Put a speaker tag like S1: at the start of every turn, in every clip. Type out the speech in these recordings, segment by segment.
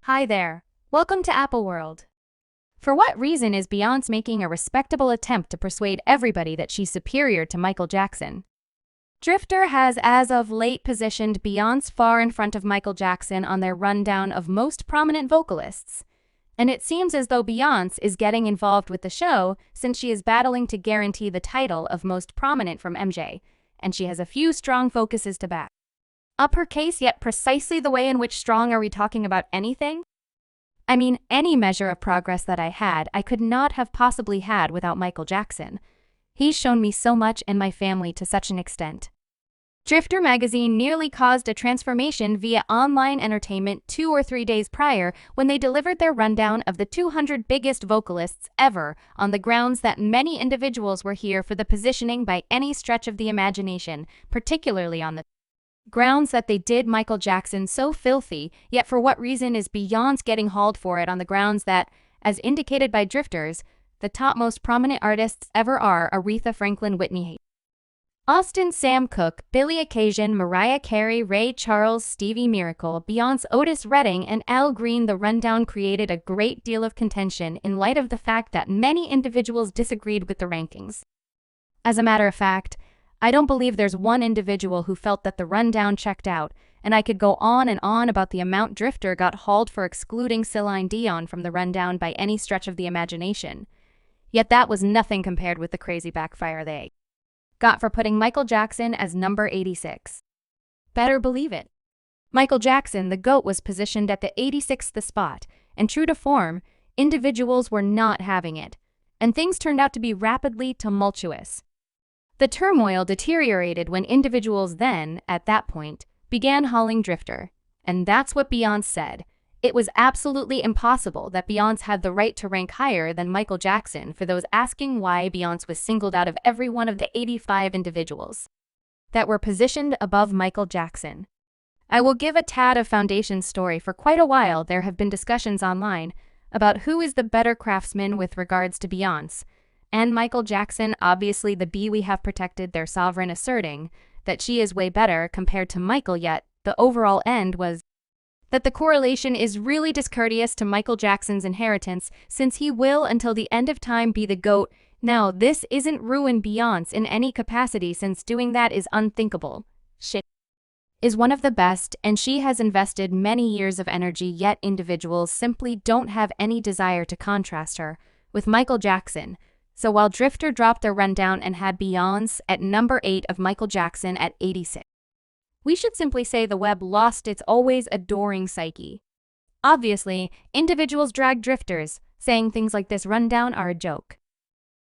S1: Hi there. Welcome to Apple World. For what reason is Beyonce making a respectable attempt to persuade everybody that she's superior to Michael Jackson? Drifter has as of late positioned Beyonce far in front of Michael Jackson on their rundown of most prominent vocalists. And it seems as though Beyonce is getting involved with the show since she is battling to guarantee the title of most prominent from MJ, and she has a few strong focuses to back up her case, yet precisely the way in which strong are we talking about anything? I mean, any measure of progress that I could not have possibly had without Michael Jackson. He's shown me so much and my family to such an extent. Drifter magazine nearly caused a transformation via online entertainment 2 or 3 days prior when they delivered their rundown of the 200 biggest vocalists ever on the grounds that many individuals were here for the positioning by any stretch of the imagination, particularly on the grounds that they did Michael Jackson so filthy, yet for what reason is Beyonce getting hauled for it on the grounds that, as indicated by Drifters, the top most prominent artists ever are Aretha Franklin, Whitney Houston, Sam Cooke, Billie Occasion, Mariah Carey, Ray Charles, Stevie Miracle, Beyonce, Otis Redding, and Al Green. The rundown created a great deal of contention in light of the fact that many individuals disagreed with the rankings. As a matter of fact, I don't believe there's one individual who felt that the rundown checked out, and I could go on and on about the amount Drifter got hauled for excluding Celine Dion from the rundown by any stretch of the imagination. Yet that was nothing compared with the crazy backfire they got for putting Michael Jackson as number 86. Better believe it. Michael Jackson, the GOAT, was positioned at the 86th spot, and true to form, individuals were not having it, and things turned out to be rapidly tumultuous. The turmoil deteriorated when individuals then, at that point, began hauling Drifter. And that's what Beyonce said. It was absolutely impossible that Beyonce had the right to rank higher than Michael Jackson, for those asking why Beyonce was singled out of every one of the 85 individuals that were positioned above Michael Jackson. I will give a tad of foundation story. For quite a while there have been discussions online about who is the better craftsman with regards to Beyonce and Michael Jackson. Obviously the B we have protected their sovereign, asserting that she is way better compared to Michael, yet the overall end was that the correlation is really discourteous to Michael Jackson's inheritance, since he will until the end of time be the GOAT. Now this isn't ruin Beyonce in any capacity, since doing that is unthinkable. She is one of the best, and she has invested many years of energy, yet individuals simply don't have any desire to contrast her with Michael Jackson. So while Drifter dropped their rundown and had Beyonce at number 8 of Michael Jackson at 86, we should simply say the web lost its always adoring psyche. Obviously, individuals drag Drifters, saying things like this rundown are a joke.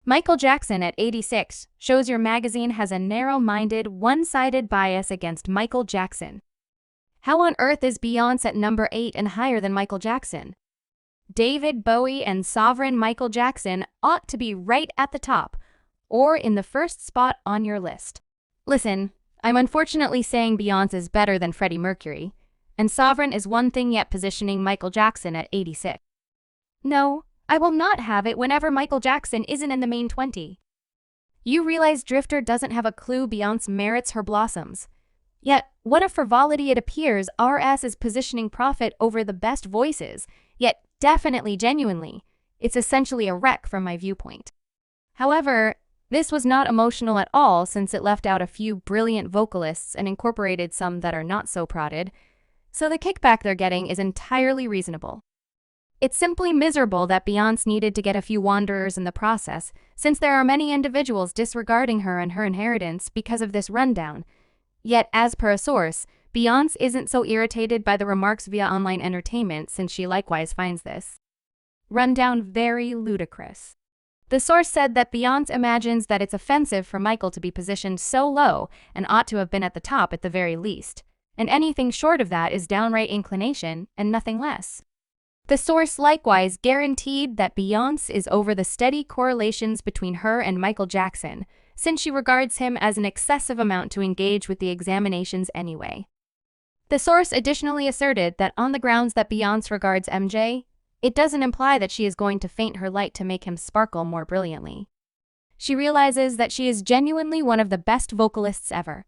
S1: Michael Jackson at 86 shows your magazine has a narrow-minded, one-sided bias against Michael Jackson. How on earth is Beyonce at number 8 and higher than Michael Jackson? David Bowie and sovereign Michael Jackson ought to be right at the top, or in the first spot on your list. Listen, I'm unfortunately saying Beyonce is better than Freddie Mercury, and sovereign is one thing, yet positioning Michael Jackson at 86. No, I will not have it whenever Michael Jackson isn't in the main 20. You realize Drifter doesn't have a clue Beyonce merits her blossoms. Yet, what a frivolity it appears RS is positioning Prophet over the best voices, yet definitely genuinely. It's essentially a wreck from my viewpoint. However, this was not emotional at all, since it left out a few brilliant vocalists and incorporated some that are not so prodded, so the kickback they're getting is entirely reasonable. It's simply miserable that Beyonce needed to get a few wanderers in the process, since there are many individuals disregarding her and her inheritance because of this rundown. Yet, as per a source, Beyonce isn't so irritated by the remarks via online entertainment, since she likewise finds this rundown very ludicrous. The source said that Beyonce imagines that it's offensive for Michael to be positioned so low and ought to have been at the top at the very least, and anything short of that is downright inclination and nothing less. The source likewise guaranteed that Beyonce is over the steady correlations between her and Michael Jackson, since she regards him as an excessive amount to engage with the examinations anyway. The source additionally asserted that on the grounds that Beyonce regards MJ, it doesn't imply that she is going to feint her light to make him sparkle more brilliantly. She realizes that she is genuinely one of the best vocalists ever,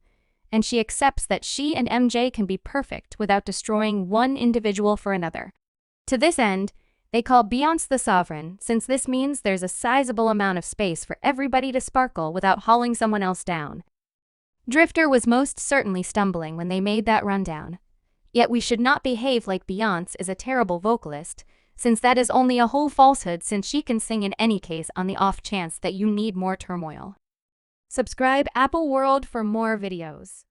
S1: and she accepts that she and MJ can be perfect without destroying one individual for another. To this end, they call Beyonce the sovereign, since this means there's a sizable amount of space for everybody to sparkle without hauling someone else down. Drifter was most certainly stumbling when they made that rundown. Yet we should not behave like Beyonce is a terrible vocalist, since that is only a whole falsehood, since she can sing in any case on the off chance that you need more turmoil. Subscribe Apple World for more videos.